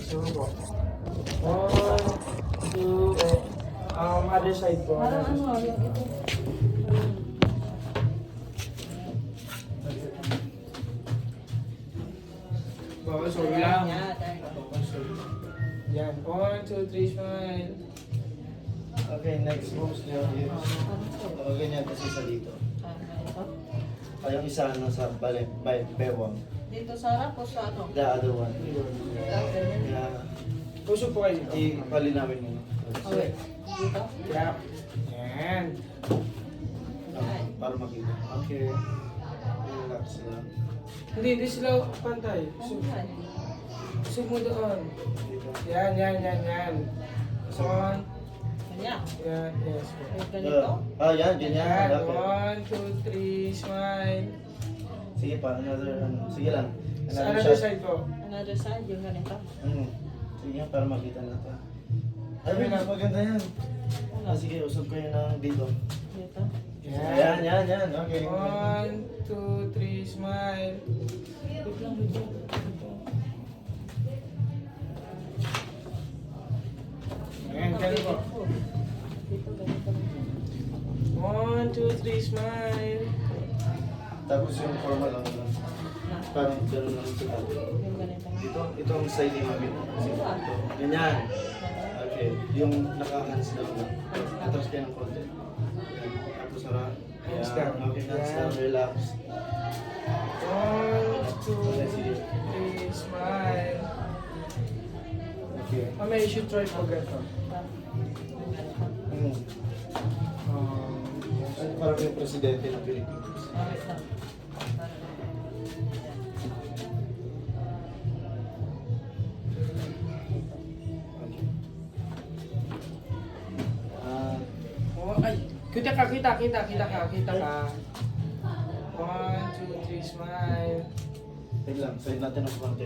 Siguro po. 1, 2, other side po. Parang ano, yung ito. Bawal, sorry lang. Yan, yan. Yan. 1, 2, 3, smile. Okay, next moves nyo is ganyan kasi sa dito. Ito. Ay, yung isa ano sa bewang. Dito sa harap o sa ano? The other one. Ganyan. Kaya, Puso po kayo dito. ipali namin muna. Oh, wait. Dito? Yep. Yan. Para makita. Okay. Relax lang. Hindi sila pantay. Gusto mo doon. Dito. Yan. So, Ganyan. yan, yes. po. Ganito? Yan, ganyan. Yan. Okay. 1, 2, 3, smile. Sige pa, another, sige lang. Sa Another another shot. side po. Another side, yung ganito. Sige nga, para makita natin. Ay, wait, maganda yan. Sige, usog kayo ng dito. Dito. Yan. Yan. Okay. 1, 2, 3, smile. Wait lang, wait lang. Yan, ganun po. Dito, ganito. 1, 2, 3, smile. Tapos yung formal lang lang. Parang gano'n lang sila. Yung ganito. Ito ang side ni Mami. Sige, ito. Ganyan. Okay. Yung naka-hands down lang. Atras kayo ng konti. Yan. Tapos harap. Hands Yan. down. Okay, hands Yan. down. Relax. 1, 2, 3, smile. Okay. Mama, you should try po ganito. Hmm. Parang yung presidente ng Pilipinas. Wait lang. Okay. Oh, ay, kita ka. 1, 2, 3, smile. Wait lang. Side natin ng konti.